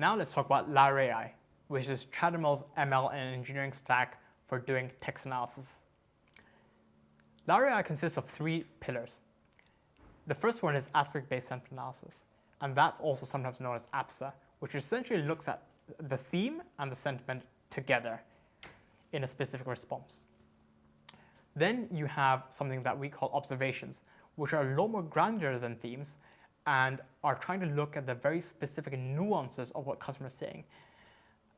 Now let's talk about Lyra AI, which is Chattermill's ML and engineering stack for doing text analysis. Lyra AI consists of three pillars. The first one is aspect-based sentiment analysis, and that's also sometimes known as ABSA, which essentially looks at the theme and the sentiment together in a specific response. Then you have something that we call observations, which are a lot more granular than themes and are trying to look at the very specific nuances of what customers are saying.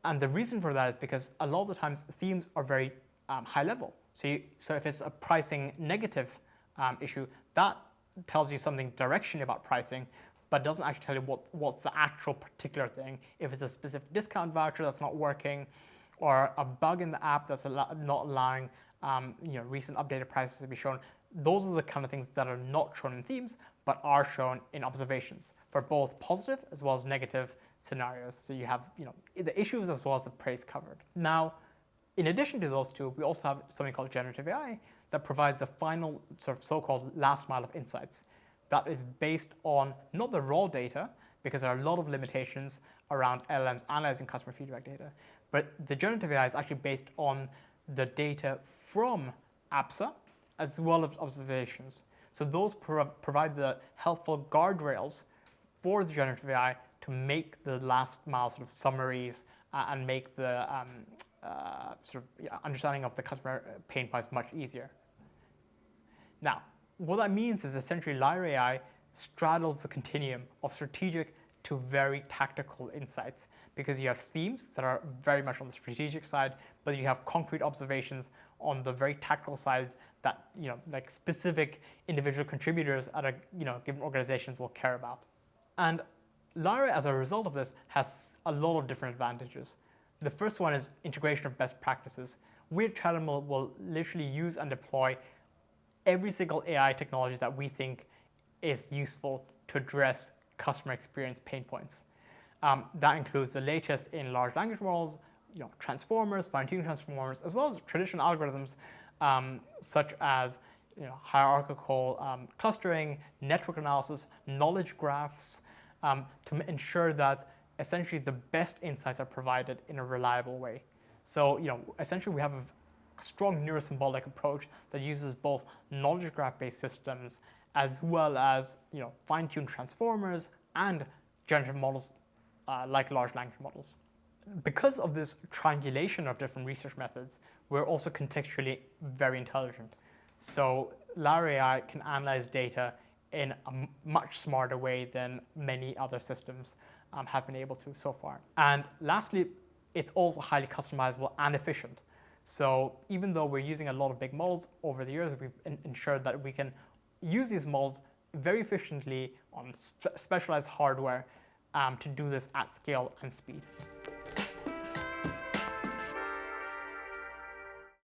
And the reason for that is because a lot of the times themes are very high level. So if it's a pricing negative issue, that tells you something directionally about pricing, but doesn't actually tell you what's the actual particular thing. If it's a specific discount voucher that's not working, or a bug in the app that's not allowing recent updated prices to be shown, those are the kind of things that are not shown in themes, but are shown in observations for both positive as well as negative scenarios. So you have the issues as well as the praise covered. Now, in addition to those two, we also have something called Generative AI that provides the final sort of so-called last mile of insights that is based on not the raw data, because there are a lot of limitations around LLMs analyzing customer feedback data, but the Generative AI is actually based on the data from ABSA as well as observations. So those provide the helpful guardrails for the Generative AI to make the last mile sort of summaries and make the understanding of the customer pain points much easier. Now, what that means is essentially Lyra AI straddles the continuum of strategic to very tactical insights, because you have themes that are very much on the strategic side, but you have concrete observations on the very tactical side that like specific individual contributors at a given organizations will care about. And Lyra, as a result of this, has a lot of different advantages. The first one is integration of best practices. We at Chattermill will literally use and deploy every single AI technology that we think is useful to address customer experience pain points. That includes the latest in large language models, transformers, fine-tuned transformers, as well as traditional algorithms such as hierarchical clustering, network analysis, knowledge graphs, to ensure that essentially the best insights are provided in a reliable way. So essentially we have a strong neurosymbolic approach that uses both knowledge graph-based systems as well as fine-tuned transformers and generative models like large language models. Because of this triangulation of different research methods, we're also contextually very intelligent. So Lyra AI can analyze data in a much smarter way than many other systems have been able to so far. And lastly, it's also highly customizable and efficient. So even though we're using a lot of big models over the years, we've ensured that we can use these models very efficiently on specialized hardware to do this at scale and speed.